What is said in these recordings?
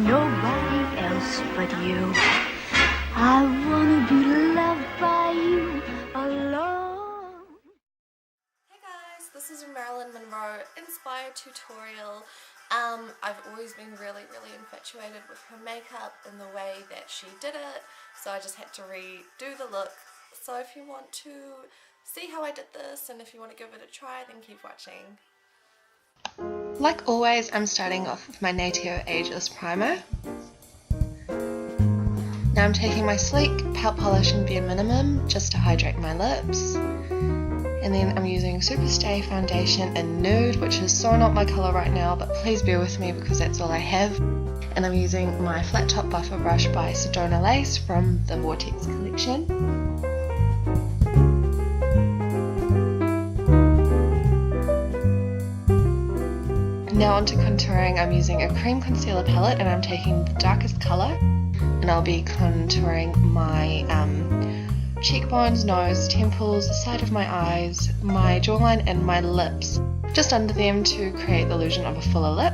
nobody else but you. I wanna be loved by you alone. Hey guys, this is a Marilyn Monroe inspired tutorial. I've always been really infatuated with her makeup and the way that she did it, so I just had to redo the look. So if you want to see how I did this and if you want to give it a try, then keep watching. Like always, I'm starting off with my Natio Ageless primer. Now I'm taking my sleek Pout polish in Bare Minimum just to hydrate my lips. And then I'm using Superstay foundation in Nude, which is so not my colour right now, but please bear with me because that's all I have. And I'm using my flat top buffer brush by Sedona Lace from the Vortex collection. Now onto contouring. I'm using a cream concealer palette and I'm taking the darkest colour and I'll be contouring my cheekbones, nose, temples, the side of my eyes, my jawline and my lips, just under them to create the illusion of a fuller lip.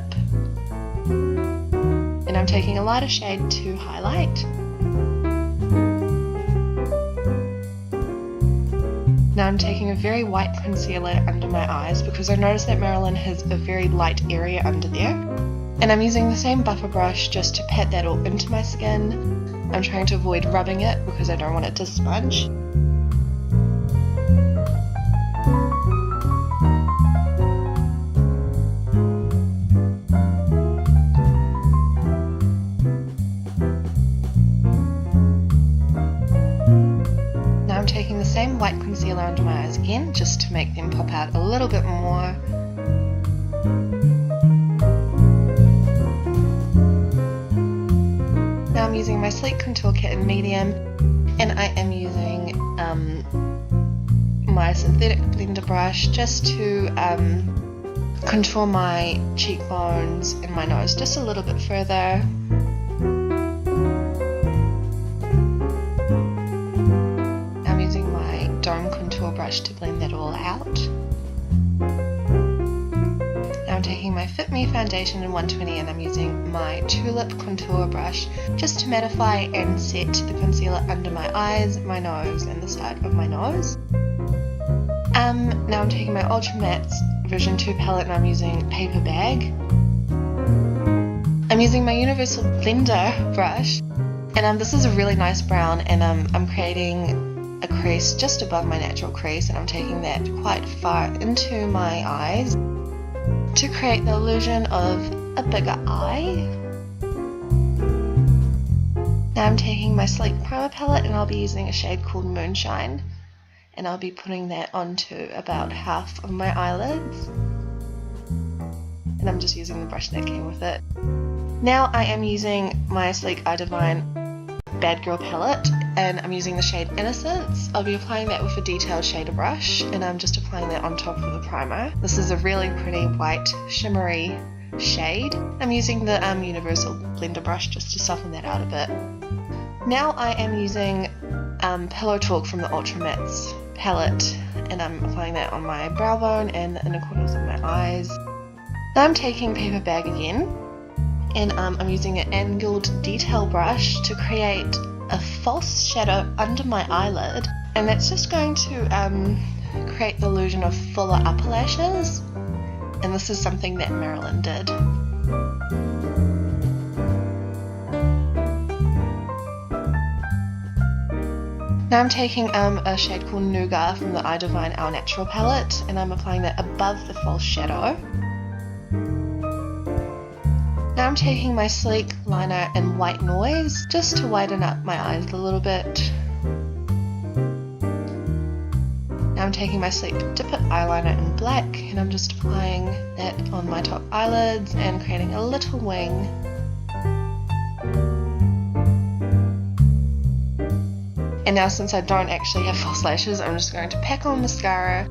And I'm taking a lighter shade to highlight. Now I'm taking a very white concealer under my eyes because I noticed that Marilyn has a very light area under there. And I'm using the same buffer brush just to pat that all into my skin. I'm trying to avoid rubbing it because I don't want it to sponge. Now I'm taking the same white concealer under my eyes again just to make them pop out a little bit more. Now I'm using my sleek contour kit in medium and I am using my synthetic blender brush just to contour my cheekbones and my nose just a little bit further. I'm using my dome contour brush to blend that all out. I'm taking my Fit Me foundation in 120 and I'm using my Tulip contour brush just to mattify and set the concealer under my eyes, my nose and the side of my nose. Now I'm taking my Ultra Mattes version 2 palette and I'm using Paper Bag. I'm using my Universal Blender brush and this is a really nice brown and I'm creating a crease just above my natural crease and I'm taking that quite far into my eyes to create the illusion of a bigger eye. Now I'm taking my sleek primer palette and I'll be using a shade called Moonshine and I'll be putting that onto about half of my eyelids and I'm just using the brush that came with it. Now I am using my sleek iDivine Bad Girl palette and I'm using the shade Innocence. I'll be applying that with a detailed shader brush and I'm just applying that on top of the primer. This is a really pretty white shimmery shade. I'm using the Universal Blender brush just to soften that out a bit. Now I am using Pillow Talk from the Ultra Mattes palette and I'm applying that on my brow bone and the inner corners of my eyes. Now I'm taking Paper Bag again and I'm using an angled detail brush to create a false shadow under my eyelid and that's just going to create the illusion of fuller upper lashes and this is something that Marilyn did. Now I'm taking a shade called Nougat from the iDivine Our Natural palette and I'm applying that above the false shadow. Now I'm taking my sleek liner in White Noise just to widen up my eyes a little bit. Now I'm taking my sleek Dip It eyeliner in black and I'm just applying that on my top eyelids and creating a little wing. And now since I don't actually have false lashes, I'm just going to pack on mascara.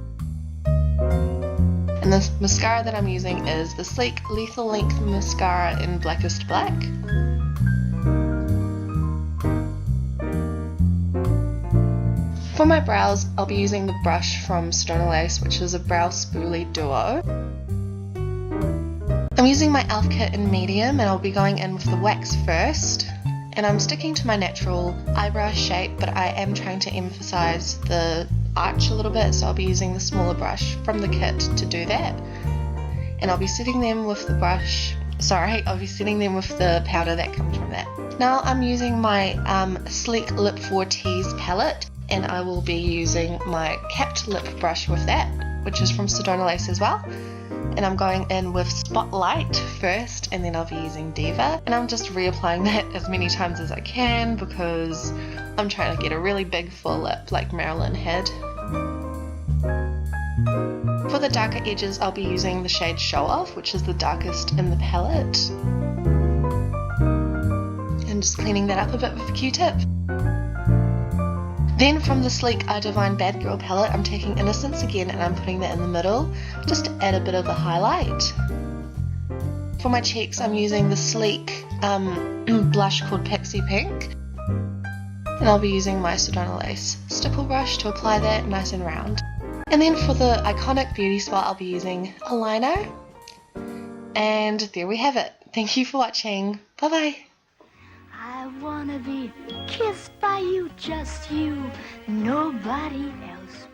And the mascara that I'm using is the sleek Lethal Length mascara in Blackest black. For my brows, I'll be using the brush from Sedona Lace, which is a brow spoolie duo. I'm using my Elf Kit in medium, and I'll be going in with the wax first. And I'm sticking to my natural eyebrow shape, but I am trying to emphasize the arch a little bit, so I'll be using the smaller brush from the kit to do that. And I'll be setting them with the powder that comes from that. Now I'm using my Sleek Lip 4 Tease palette, and I will be using my capped lip brush with that, which is from Sedona Lace as well. And I'm going in with Spotlight first, and then I'll be using Diva. And I'm just reapplying that as many times as I can because I'm trying to get a really big full lip like Marilyn had. For the darker edges, I'll be using the shade Show Off, which is the darkest in the palette. And just cleaning that up a bit with a Q-tip. Then from the Sleek iDivine Bad Girl palette, I'm taking Innocence again and I'm putting that in the middle just to add a bit of a highlight. For my cheeks, I'm using the Sleek blush called Pixie Pink. And I'll be using my Sedona Lace stipple brush to apply that nice and round. And then for the iconic beauty spot, I'll be using a liner. And there we have it. Thank you for watching. Bye bye. I wanna be kissed by you, just you, nobody else.